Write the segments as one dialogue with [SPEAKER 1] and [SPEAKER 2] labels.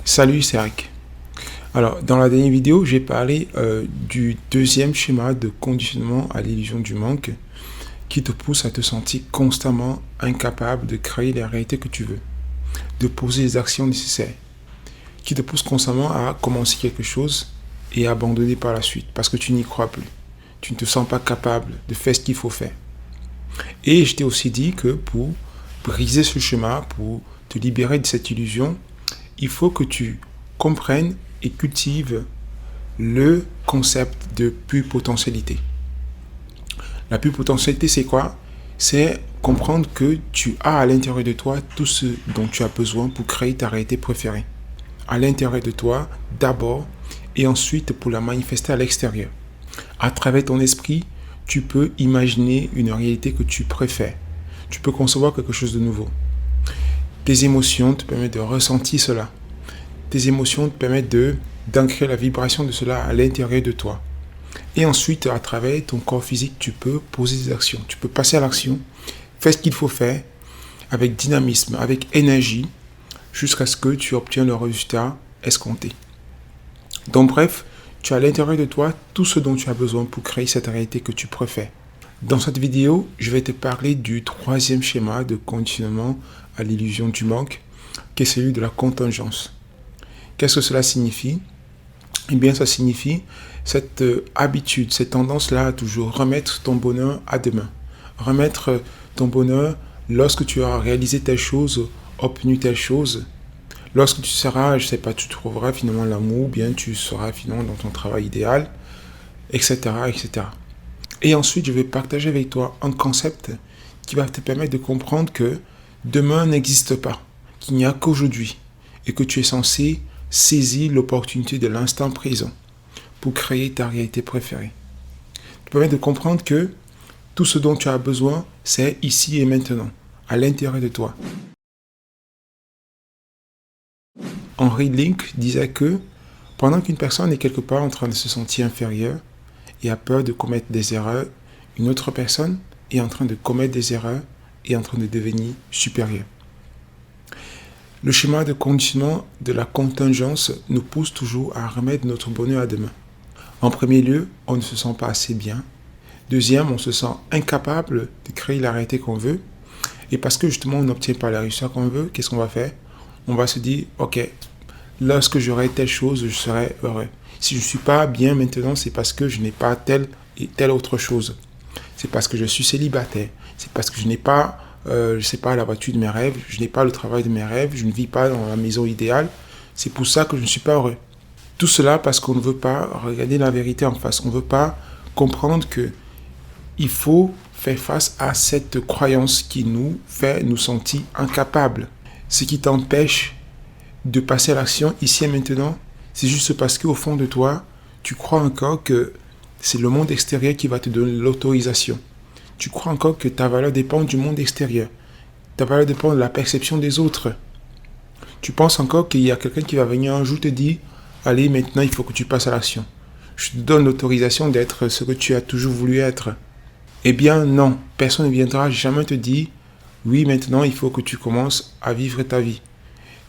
[SPEAKER 1] Salut, c'est Eric. Alors, dans la dernière vidéo, j'ai parlé du deuxième schéma de conditionnement à l'illusion du manque qui te pousse à te sentir constamment incapable de créer la réalité que tu veux, de poser les actions nécessaires, qui te pousse constamment à commencer quelque chose et à abandonner par la suite parce que tu n'y crois plus. Tu ne te sens pas capable de faire ce qu'il faut faire. Et je t'ai aussi dit que pour briser ce schéma, pour te libérer de cette illusion, il faut que tu comprennes et cultives le concept de pure potentialité. La pure potentialité, c'est quoi? C'est comprendre que tu as à l'intérieur de toi tout ce dont tu as besoin pour créer ta réalité préférée. À l'intérieur de toi, d'abord, et ensuite pour la manifester à l'extérieur. À travers ton esprit, tu peux imaginer une réalité que tu préfères. Tu peux concevoir quelque chose de nouveau. Tes émotions te permettent de ressentir cela. Tes émotions te permettent d'ancrer la vibration de cela à l'intérieur de toi. Et ensuite, à travers ton corps physique, tu peux poser des actions. Tu peux passer à l'action, faire ce qu'il faut faire avec dynamisme, avec énergie, jusqu'à ce que tu obtiennes le résultat escompté. Donc bref, tu as à l'intérieur de toi tout ce dont tu as besoin pour créer cette réalité que tu préfères. Dans cette vidéo, je vais te parler du troisième schéma de conditionnement à l'illusion du manque, qui est celui de la contingence. Qu'est-ce que cela signifie? Eh bien, ça signifie cette habitude, cette tendance-là à toujours remettre ton bonheur à demain. Remettre ton bonheur lorsque tu auras réalisé telle chose, obtenu telle chose. Lorsque tu seras, je ne sais pas, tu trouveras finalement l'amour, ou bien tu seras finalement dans ton travail idéal, etc., etc. Et ensuite, je vais partager avec toi un concept qui va te permettre de comprendre que demain n'existe pas, qu'il n'y a qu'aujourd'hui, et que tu es censé saisir l'opportunité de l'instant présent pour créer ta réalité préférée. Ça te permet de comprendre que tout ce dont tu as besoin, c'est ici et maintenant, à l'intérieur de toi. Henry Link disait que pendant qu'une personne est quelque part en train de se sentir inférieure et a peur de commettre des erreurs, une autre personne est en train de commettre des erreurs et en train de devenir supérieure. Le schéma de conditionnement de la contingence nous pousse toujours à remettre notre bonheur à demain. En premier lieu, on ne se sent pas assez bien. Deuxième, on se sent incapable de créer la réalité qu'on veut. Et parce que justement, on n'obtient pas la réussite qu'on veut, qu'est-ce qu'on va faire? On va se dire, ok, lorsque j'aurai telle chose, je serai heureux. Si je ne suis pas bien maintenant, c'est parce que je n'ai pas telle et telle autre chose. C'est parce que je suis célibataire. C'est parce que je n'ai pas, je sais pas, la voiture de mes rêves. Je n'ai pas le travail de mes rêves. Je ne vis pas dans la maison idéale. C'est pour ça que je ne suis pas heureux. Tout cela parce qu'on ne veut pas regarder la vérité en face. On ne veut pas comprendre que il faut faire face à cette croyance qui nous fait nous sentir incapables. Ce qui t'empêche de passer à l'action ici et maintenant, c'est juste parce qu'au fond de toi, tu crois encore que c'est le monde extérieur qui va te donner l'autorisation. Tu crois encore que ta valeur dépend du monde extérieur. Ta valeur dépend de la perception des autres. Tu penses encore qu'il y a quelqu'un qui va venir un jour te dire « Allez, maintenant, il faut que tu passes à l'action. Je te donne l'autorisation d'être ce que tu as toujours voulu être. » Eh bien, non. Personne ne viendra jamais te dire « Oui, maintenant, il faut que tu commences à vivre ta vie.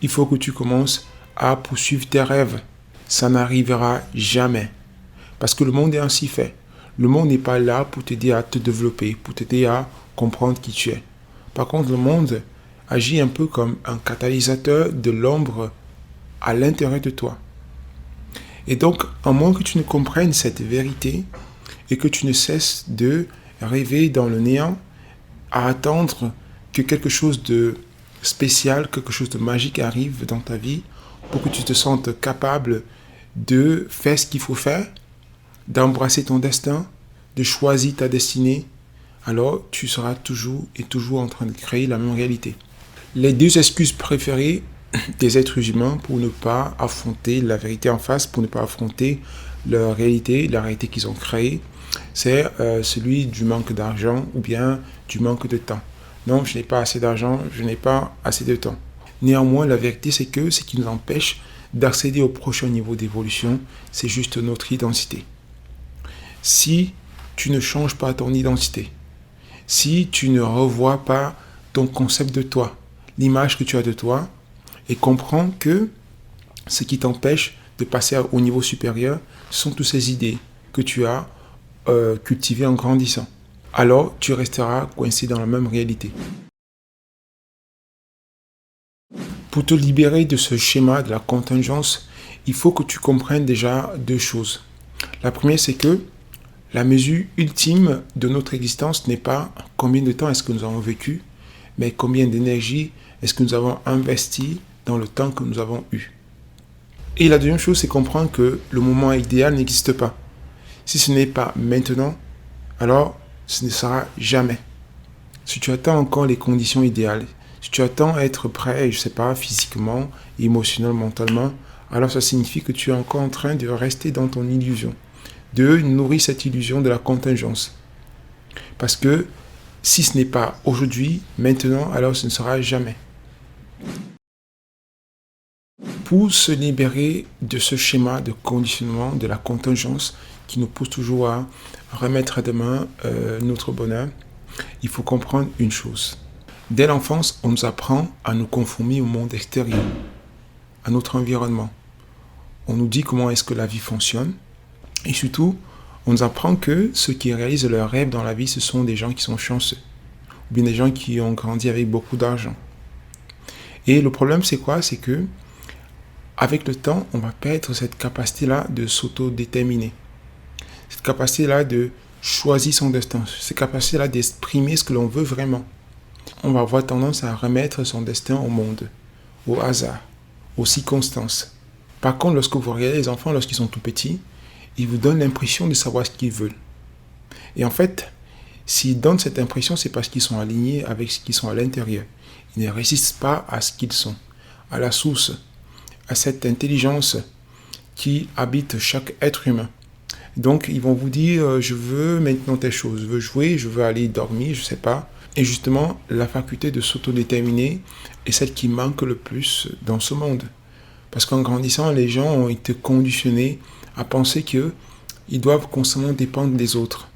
[SPEAKER 1] Il faut que tu commences à poursuivre tes rêves. » Ça n'arrivera jamais. Parce que le monde est ainsi fait. Le monde n'est pas là pour t'aider à te développer, pour t'aider à comprendre qui tu es. Par contre, le monde agit un peu comme un catalyseur de l'ombre à l'intérieur de toi. Et donc, à moins que tu ne comprennes cette vérité et que tu ne cesses de rêver dans le néant, à attendre que quelque chose de spécial, quelque chose de magique arrive dans ta vie pour que tu te sentes capable de faire ce qu'il faut faire, d'embrasser ton destin, de choisir ta destinée, alors tu seras toujours et toujours en train de créer la même réalité. Les deux excuses préférées des êtres humains pour ne pas affronter la vérité en face, pour ne pas affronter leur réalité, la réalité qu'ils ont créée, c'est celui du manque d'argent ou bien du manque de temps. Non, je n'ai pas assez d'argent, je n'ai pas assez de temps. Néanmoins, la vérité, c'est que ce qui nous empêche d'accéder au prochain niveau d'évolution, c'est juste notre identité. Si tu ne changes pas ton identité, si tu ne revois pas ton concept de toi, l'image que tu as de toi, et comprends que Ce qui t'empêche de passer au niveau supérieur, ce sont toutes ces idées que tu as cultivées en grandissant. Alors, tu resteras coincé dans la même réalité. Pour te libérer de ce schéma de la contingence, il faut que tu comprennes déjà deux choses. La première, c'est que la mesure ultime de notre existence n'est pas combien de temps est-ce que nous avons vécu, mais combien d'énergie est-ce que nous avons investi dans le temps que nous avons eu. Et la deuxième chose, c'est comprendre que le moment idéal n'existe pas. Si ce n'est pas maintenant, alors ce ne sera jamais. Si tu attends encore les conditions idéales, si tu attends être prêt, je ne sais pas, physiquement, émotionnellement, mentalement, alors ça signifie que tu es encore en train de rester dans ton illusion, de nourrir cette illusion de la contingence. Parce que si ce n'est pas aujourd'hui, maintenant, alors ce ne sera jamais. Pour se libérer de ce schéma de conditionnement, de la contingence qui nous pousse toujours à remettre à demain notre bonheur, il faut comprendre une chose. Dès l'enfance, on nous apprend à nous conformer au monde extérieur, à notre environnement. On nous dit comment est-ce que la vie fonctionne. Et surtout, on nous apprend que ceux qui réalisent leurs rêves dans la vie, ce sont des gens qui sont chanceux. Ou bien des gens qui ont grandi avec beaucoup d'argent. Et le problème, c'est quoi? C'est que avec le temps, on va perdre cette capacité-là de s'autodéterminer. Cette capacité-là de choisir son destin. Cette capacité-là d'exprimer ce que l'on veut vraiment. On va avoir tendance à remettre son destin au monde, au hasard, aux circonstances. Par contre, lorsque vous regardez les enfants, lorsqu'ils sont tout petits, ils vous donnent l'impression de savoir ce qu'ils veulent. Et en fait, s'ils donnent cette impression, c'est parce qu'ils sont alignés avec ce qu'ils sont à l'intérieur. Ils ne résistent pas à ce qu'ils sont, à la source, à cette intelligence qui habite chaque être humain. Donc, ils vont vous dire, je veux maintenant telle chose, je veux jouer, je veux aller dormir, je ne sais pas. Et justement, la faculté de s'autodéterminer est celle qui manque le plus dans ce monde. Parce qu'en grandissant, les gens ont été conditionnés à penser qu'ils doivent constamment dépendre des autres,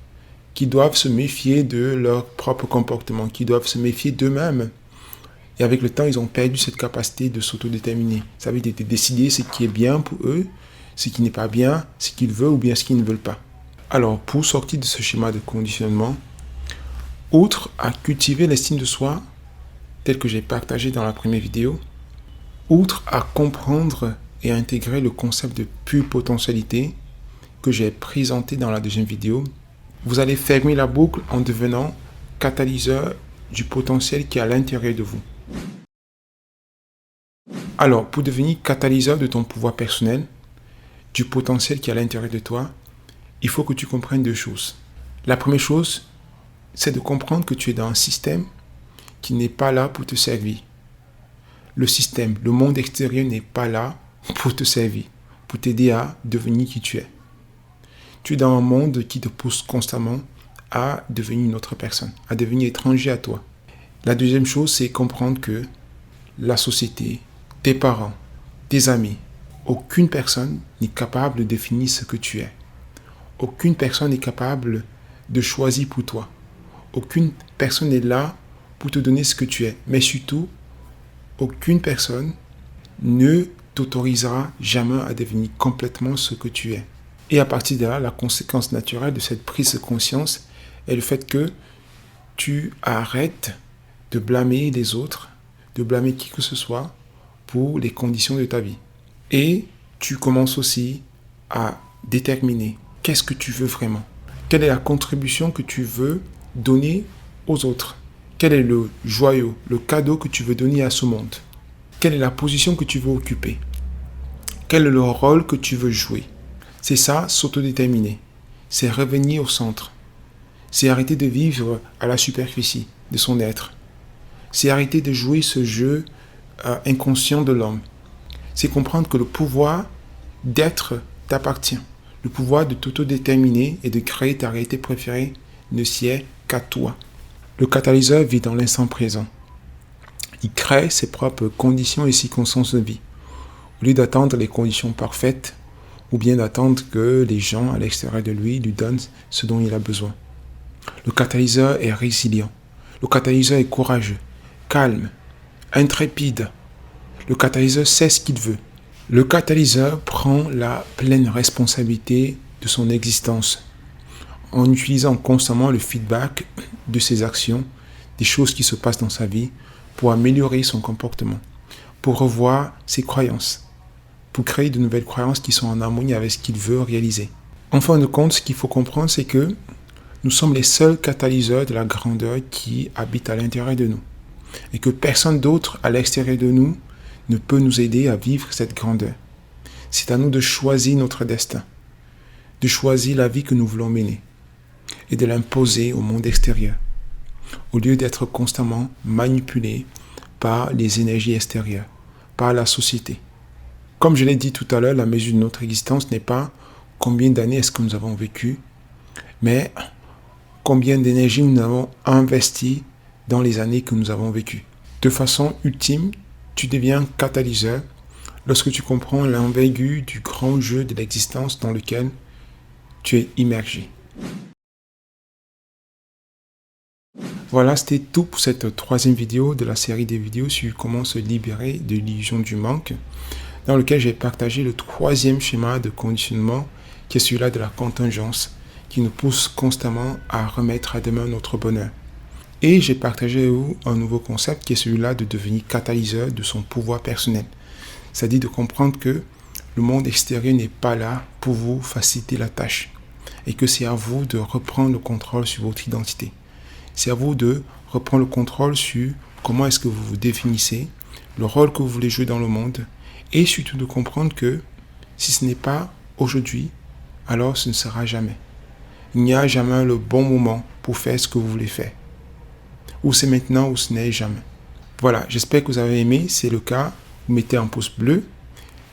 [SPEAKER 1] qu'ils doivent se méfier de leur propre comportement, qu'ils doivent se méfier d'eux-mêmes. Et avec le temps, ils ont perdu cette capacité de s'autodéterminer. Ça veut dire de décider ce qui est bien pour eux, ce qui n'est pas bien, ce qu'ils veulent ou bien ce qu'ils ne veulent pas. Alors, pour sortir de ce schéma de conditionnement, outre à cultiver l'estime de soi, tel que j'ai partagé dans la première vidéo, outre à comprendre et à intégrer le concept de pure potentialité que j'ai présenté dans la deuxième vidéo, vous allez fermer la boucle en devenant catalyseur du potentiel qui est à l'intérieur de vous. Alors, pour devenir catalyseur de ton pouvoir personnel, du potentiel qui est à l'intérieur de toi, il faut que tu comprennes deux choses. La première chose, c'est de comprendre que tu es dans un système qui n'est pas là pour te servir. Le système, le monde extérieur n'est pas là pour te servir, pour t'aider à devenir qui tu es. Tu es dans un monde qui te pousse constamment à devenir une autre personne, à devenir étranger à toi. La deuxième chose, c'est comprendre que la société, tes parents, tes amis, aucune personne n'est capable de définir ce que tu es. Aucune personne n'est capable de choisir pour toi. Aucune personne n'est là pour te donner ce que tu es. Mais surtout, aucune personne ne t'autorisera jamais à devenir complètement ce que tu es. Et à partir de là, la conséquence naturelle de cette prise de conscience est le fait que tu arrêtes de blâmer les autres, de blâmer qui que ce soit pour les conditions de ta vie. Et tu commences aussi à déterminer qu'est-ce que tu veux vraiment. Quelle est la contribution que tu veux donner aux autres? Quel est le joyau, le cadeau que tu veux donner à ce monde? Quelle est la position que tu veux occuper? Quel est le rôle que tu veux jouer? C'est ça, s'autodéterminer. C'est revenir au centre. C'est arrêter de vivre à la superficie de son être. C'est arrêter de jouer ce jeu inconscient de l'homme. C'est comprendre que le pouvoir d'être t'appartient. Le pouvoir de t'autodéterminer et de créer ta réalité préférée ne sied qu'à toi. Le catalyseur vit dans l'instant présent. Il crée ses propres conditions et circonstances de vie. Au lieu d'attendre les conditions parfaites, ou bien d'attendre que les gens à l'extérieur de lui donnent ce dont il a besoin. Le catalyseur est résilient. Le catalyseur est courageux, calme, intrépide. Le catalyseur sait ce qu'il veut. Le catalyseur prend la pleine responsabilité de son existence en utilisant constamment le feedback de ses actions, des choses qui se passent dans sa vie, pour améliorer son comportement, pour revoir ses croyances, pour créer de nouvelles croyances qui sont en harmonie avec ce qu'il veut réaliser. En fin de compte, ce qu'il faut comprendre, c'est que nous sommes les seuls catalyseurs de la grandeur qui habitent à l'intérieur de nous. Et que personne d'autre à l'extérieur de nous ne peut nous aider à vivre cette grandeur. C'est à nous de choisir notre destin, de choisir la vie que nous voulons mener et de l'imposer au monde extérieur, au lieu d'être constamment manipulé par les énergies extérieures, par la société. Comme je l'ai dit tout à l'heure, la mesure de notre existence n'est pas combien d'années est-ce que nous avons vécu, mais combien d'énergie nous avons investi dans les années que nous avons vécues. De façon ultime, tu deviens catalyseur lorsque tu comprends l'envergure du grand jeu de l'existence dans lequel tu es immergé. Voilà, c'était tout pour cette troisième vidéo de la série des vidéos sur comment se libérer de l'illusion du manque, dans lequel j'ai partagé le troisième schéma de conditionnement qui est celui-là de la contingence, qui nous pousse constamment à remettre à demain notre bonheur. Et j'ai partagé avec vous un nouveau concept qui est celui-là de devenir catalyseur de son pouvoir personnel. C'est-à-dire de comprendre que le monde extérieur n'est pas là pour vous faciliter la tâche et que c'est à vous de reprendre le contrôle sur votre identité. C'est à vous de reprendre le contrôle sur comment est-ce que vous vous définissez, le rôle que vous voulez jouer dans le monde et surtout de comprendre que si ce n'est pas aujourd'hui, alors ce ne sera jamais. Il n'y a jamais le bon moment pour faire ce que vous voulez faire. Ou c'est maintenant ou ce n'est jamais. Voilà, j'espère que vous avez aimé. Si c'est le cas, vous mettez un pouce bleu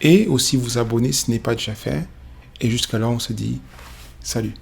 [SPEAKER 1] et aussi vous abonner si ce n'est pas déjà fait. Et jusqu'à là, on se dit salut.